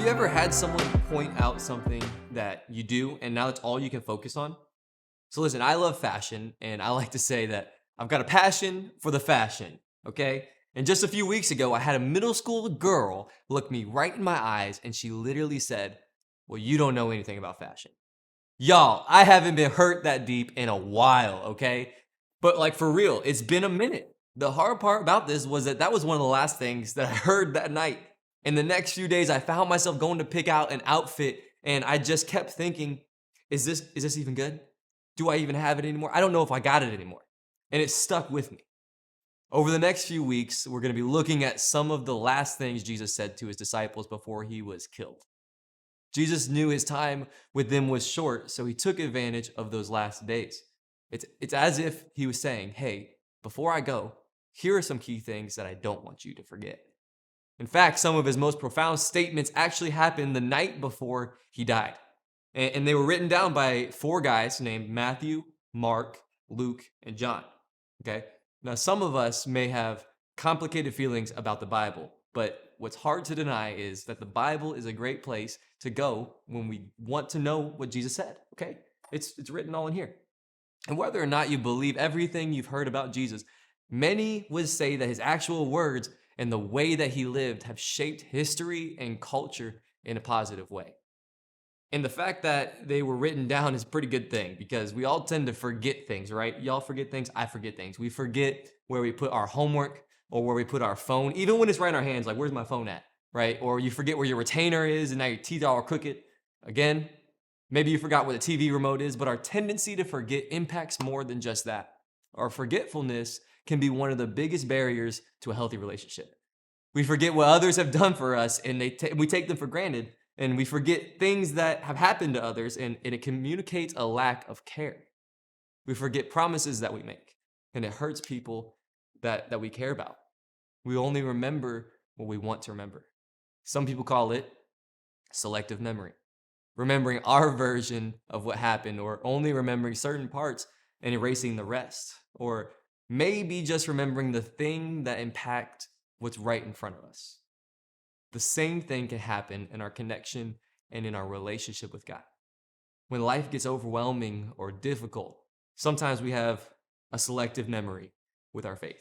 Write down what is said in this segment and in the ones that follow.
you ever had someone point out something that you do and now that's all you can focus on? So listen, I love fashion and I like to say that I've got a passion for the fashion, okay? And just a few weeks ago, I had a middle school girl look me right in my eyes and she literally said, "Well, you don't know anything about fashion." Y'all, I haven't been hurt that deep in a while, okay? But like for real, it's been a minute. The hard part about this was that was one of the last things that I heard that night. In the next few days, I found myself going to pick out an outfit and I just kept thinking, is this even good? Do I even have it anymore? I don't know if I got it anymore. And it stuck with me. Over the next few weeks, we're going to be looking at some of the last things Jesus said to his disciples before he was killed. Jesus knew his time with them was short, so he took advantage of those last days. It's as if he was saying, hey, before I go, here are some key things that I don't want you to forget. In fact, some of his most profound statements actually happened the night before he died. And they were written down by four guys named Matthew, Mark, Luke, and John. Okay? Now, some of us may have complicated feelings about the Bible, but what's hard to deny is that the Bible is a great place to go when we want to know what Jesus said. Okay? It's written all in here. And whether or not you believe everything you've heard about Jesus, many would say that his actual words and the way that he lived have shaped history and culture in a positive way. And the fact that they were written down is a pretty good thing because we all tend to forget things, right? Y'all forget things, I forget things. We forget where we put our homework or where we put our phone, even when it's right in our hands, like where's my phone at, right? Or you forget where your retainer is and now your teeth are all crooked. Again, maybe you forgot where the TV remote is, but our tendency to forget impacts more than just that. Our forgetfulness can be one of the biggest barriers to a healthy relationship. We forget what others have done for us and we take them for granted, and we forget things that have happened to others, and it communicates a lack of care. We forget promises that we make, and it hurts people that we care about. We only remember what we want to remember. Some people call it selective memory, remembering our version of what happened, or only remembering certain parts and erasing the rest, or maybe just remembering the thing that impact what's right in front of us. The same thing can happen in our connection and in our relationship with God. When life gets overwhelming or difficult, sometimes we have a selective memory with our faith.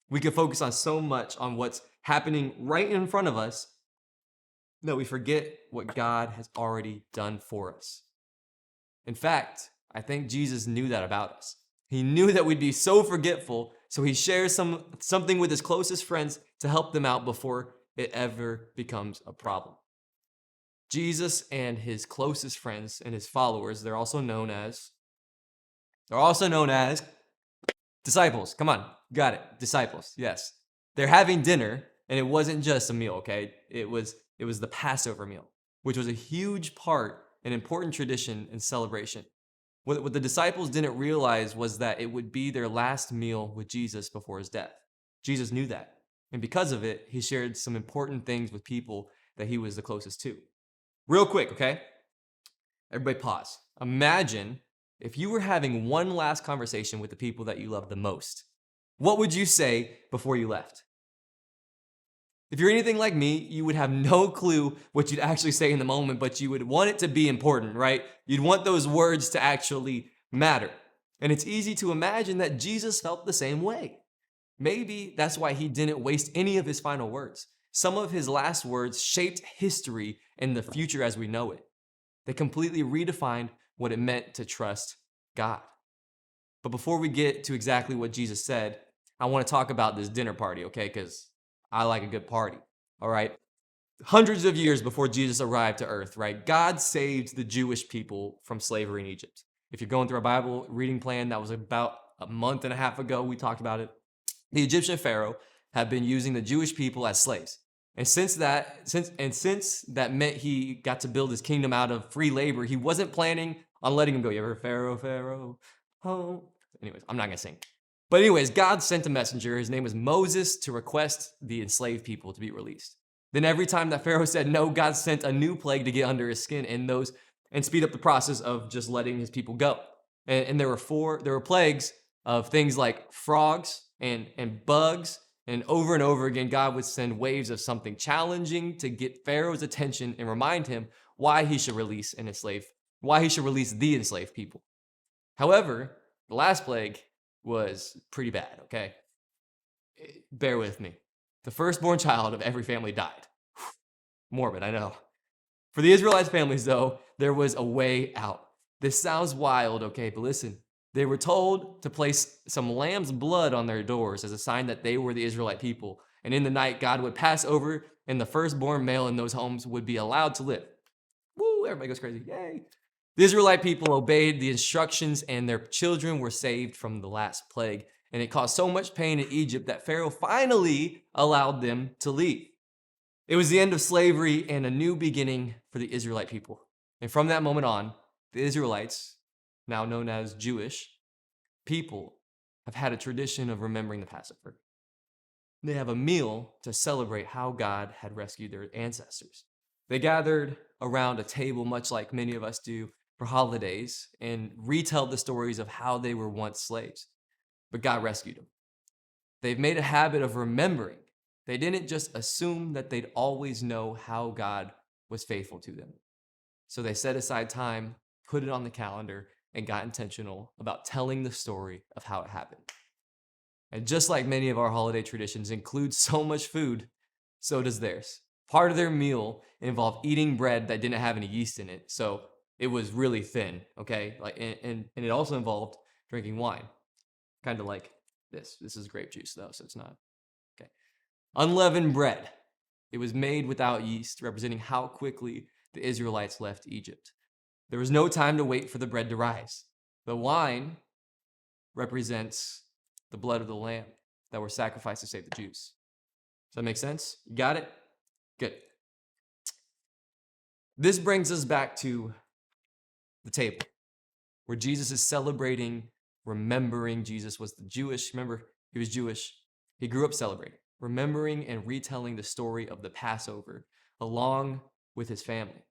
We can focus on so much on what's happening right in front of us that we forget what God has already done for us. In fact, I think Jesus knew that about us. He knew that we'd be so forgetful, so he shares something with his closest friends to help them out before it ever becomes a problem. Jesus and his closest friends and his followers, they're also known as disciples. Come on, got it. Disciples. Yes. They're having dinner, and it wasn't just a meal, okay? It was the Passover meal, which was a huge part, an important tradition and celebration. What the disciples didn't realize was that it would be their last meal with Jesus before his death. Jesus knew that. And because of it, he shared some important things with people that he was the closest to. Real quick, okay? Everybody pause. Imagine if you were having one last conversation with the people that you love the most. What would you say before you left? If you're anything like me, you would have no clue what you'd actually say in the moment, but you would want it to be important, right? You'd want those words to actually matter. And it's easy to imagine that Jesus felt the same way. Maybe that's why he didn't waste any of his final words. Some of his last words shaped history and the future as we know it. They completely redefined what it meant to trust God. But before we get to exactly what Jesus said, I want to talk about this dinner party, okay? Because I like a good party, all right? Hundreds of years before Jesus arrived to earth, right? God saved the Jewish people from slavery in Egypt. If you're going through a Bible reading plan, that was about a month and a half ago, we talked about it. The Egyptian Pharaoh had been using the Jewish people as slaves. And since that meant he got to build his kingdom out of free labor, he wasn't planning on letting him go. You ever Pharaoh, oh. Anyways, I'm not going to sing. But anyways, God sent a messenger. His name was Moses to request the enslaved people to be released. Then every time that Pharaoh said no, God sent a new plague to get under his skin and speed up the process of just letting his people go. And there were plagues of things like frogs and bugs And over again, God would send waves of something challenging to get Pharaoh's attention and remind him why he should release why he should release the enslaved people. However, the last plague was pretty bad, okay? Bear with me. The firstborn child of every family died. Morbid, I know. For the Israelites' families, though, there was a way out. This sounds wild, okay, but listen. They were told to place some lamb's blood on their doors as a sign that they were the Israelite people. And in the night, God would pass over, and the firstborn male in those homes would be allowed to live. Woo, everybody goes crazy. Yay. The Israelite people obeyed the instructions, and their children were saved from the last plague. And it caused so much pain in Egypt that Pharaoh finally allowed them to leave. It was the end of slavery and a new beginning for the Israelite people. And from that moment on, the Israelites, now known as Jewish people, have had a tradition of remembering the Passover. They have a meal to celebrate how God had rescued their ancestors. They gathered around a table, much like many of us do for holidays, and retell the stories of how they were once slaves, but God rescued them. They've made a habit of remembering. They didn't just assume that they'd always know how God was faithful to them. So they set aside time, put it on the calendar, and got intentional about telling the story of how it happened. And just like many of our holiday traditions include so much food, so does theirs. Part of their meal involved eating bread that didn't have any yeast in it, so it was really thin, okay? And it also involved drinking wine, kind of like this. This is grape juice though, so it's not, okay. Unleavened bread. It was made without yeast, representing how quickly the Israelites left Egypt. There was no time to wait for the bread to rise. The wine represents the blood of the lamb that were sacrificed to save the Jews. Does that make sense? You got it? Good. This brings us back to the table where Jesus is celebrating, remembering Jesus was the Jewish. Remember, he was Jewish. He grew up celebrating, remembering and retelling the story of the Passover along with his family.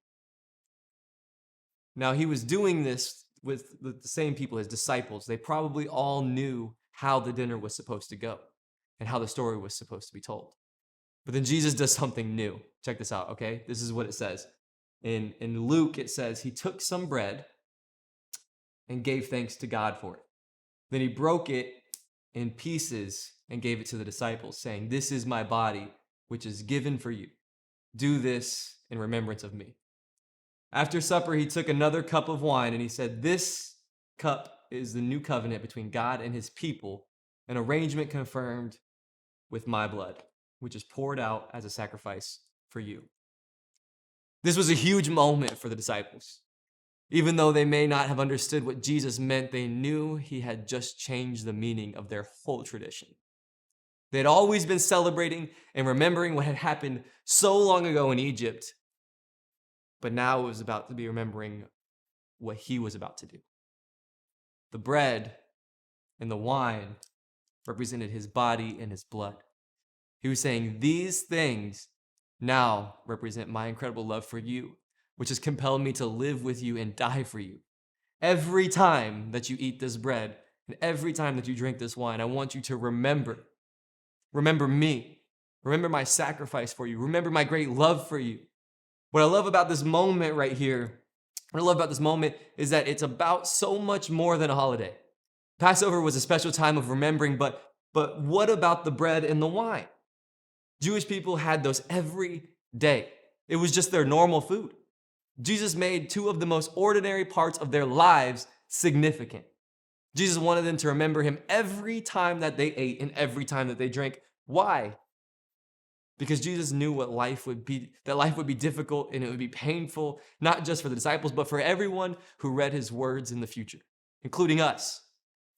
Now, he was doing this with the same people, his disciples. They probably all knew how the dinner was supposed to go and how the story was supposed to be told. But then Jesus does something new. Check this out, okay? This is what it says. In Luke, it says, he took some bread and gave thanks to God for it. Then he broke it in pieces and gave it to the disciples, saying, "This is my body, which is given for you. Do this in remembrance of me." After supper, he took another cup of wine and he said, "This cup is the new covenant between God and his people, an arrangement confirmed with my blood, which is poured out as a sacrifice for you." This was a huge moment for the disciples. Even though they may not have understood what Jesus meant, they knew he had just changed the meaning of their whole tradition. They had always been celebrating and remembering what had happened so long ago in Egypt, but now it was about to be remembering what he was about to do. The bread and the wine represented his body and his blood. He was saying, "These things now represent my incredible love for you, which has compelled me to live with you and die for you. Every time that you eat this bread and every time that you drink this wine, I want you to remember me. Remember my sacrifice for you. Remember my great love for you." What I love about this moment right here, what I love about this moment is that it's about so much more than a holiday. Passover was a special time of remembering, but what about the bread and the wine? Jewish people had those every day. It was just their normal food. Jesus made two of the most ordinary parts of their lives significant. Jesus wanted them to remember him every time that they ate and every time that they drank. Why? Because Jesus knew what life would be, that life would be difficult and it would be painful, not just for the disciples, but for everyone who read his words in the future, including us.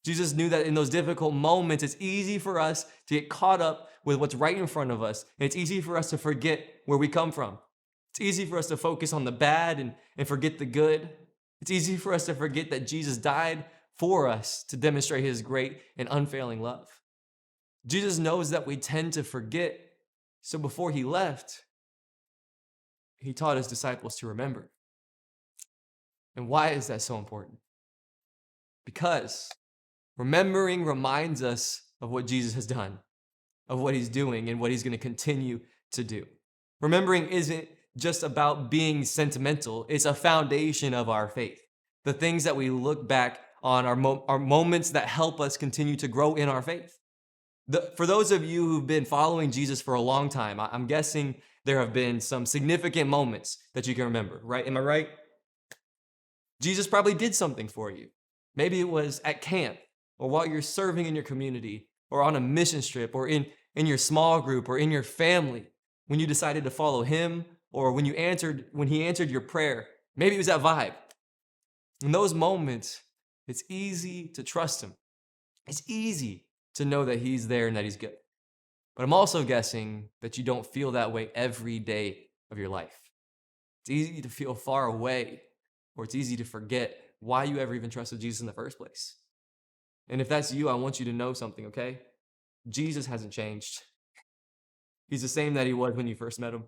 Jesus knew that in those difficult moments, it's easy for us to get caught up with what's right in front of us. And it's easy for us to forget where we come from. It's easy for us to focus on the bad and forget the good. It's easy for us to forget that Jesus died for us to demonstrate his great and unfailing love. Jesus knows that we tend to forget. So before he left, he taught his disciples to remember. And why is that so important? Because remembering reminds us of what Jesus has done. of what he's doing and what he's going to continue to do. Remembering isn't just about being sentimental, it's a foundation of our faith. The things that we look back on are moments that help us continue to grow in our faith. For those of you who've been following Jesus for a long time, I'm guessing there have been some significant moments that you can remember, right? Am I right? Jesus probably did something for you. Maybe it was at camp, or while you're serving in your community, or on a mission trip, or in your small group, or in your family, when you decided to follow him, or when he answered your prayer. Maybe it was that vibe. In those moments, it's easy to trust him. It's easy to know that he's there and that he's good. But I'm also guessing that you don't feel that way every day of your life. It's easy to feel far away, or it's easy to forget why you ever even trusted Jesus in the first place. And if that's you, I want you to know something, okay? Jesus hasn't changed. He's the same that he was when you first met him.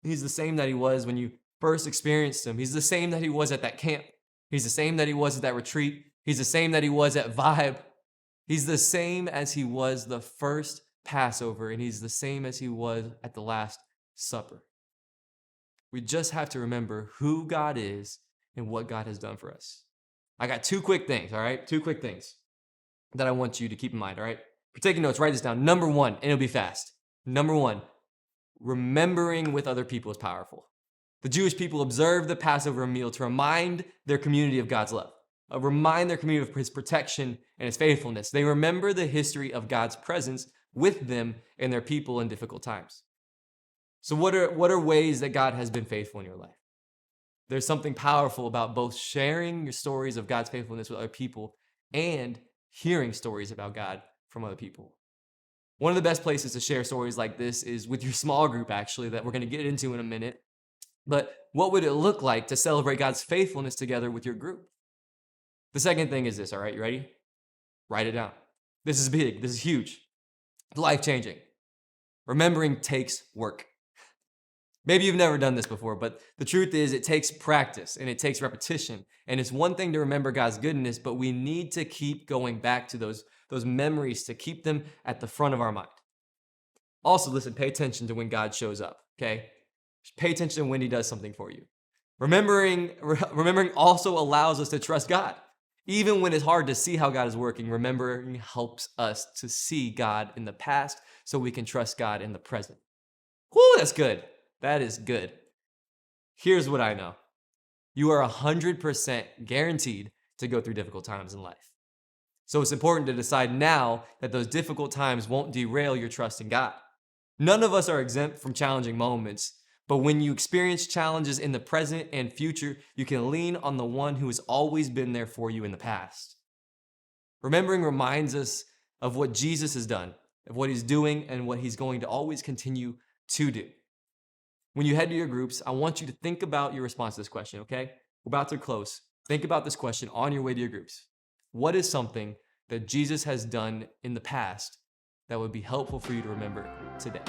He's the same that he was when you first experienced him. He's the same that he was at that camp. He's the same that he was at that retreat. He's the same that he was at Vibe. He's the same as he was the first Passover, and he's the same as he was at the Last Supper. We just have to remember who God is and what God has done for us. I got two quick things, all right? Two quick things that I want you to keep in mind, all right? If you're taking notes, write this down. Number one, and it'll be fast. Number one, remembering with other people is powerful. The Jewish people observed the Passover meal to remind their community of God's love, remind their community of his protection and his faithfulness. They remember the history of God's presence with them and their people in difficult times. So what are ways that God has been faithful in your life? There's something powerful about both sharing your stories of God's faithfulness with other people and hearing stories about God from other people. One of the best places to share stories like this is with your small group, actually, that we're going to get into in a minute. But what would it look like to celebrate God's faithfulness together with your group? The second thing is this, all right? You ready? Write it down. This is big. This is huge. Life-changing. Remembering takes work. Maybe you've never done this before, but the truth is it takes practice and it takes repetition. And it's one thing to remember God's goodness, but we need to keep going back to those memories to keep them at the front of our mind. Also, listen, pay attention to when God shows up, okay? Pay attention to when he does something for you. Remembering also allows us to trust God. Even when it's hard to see how God is working, remembering helps us to see God in the past so we can trust God in the present. Whoo, that's good. That is good. Here's what I know. You are 100% guaranteed to go through difficult times in life. So it's important to decide now that those difficult times won't derail your trust in God. None of us are exempt from challenging moments, but when you experience challenges in the present and future, you can lean on the one who has always been there for you in the past. Remembering reminds us of what Jesus has done, of what he's doing, and what he's going to always continue to do. When you head to your groups, I want you to think about your response to this question, okay? We're about to close. Think about this question on your way to your groups. What is something that Jesus has done in the past that would be helpful for you to remember today?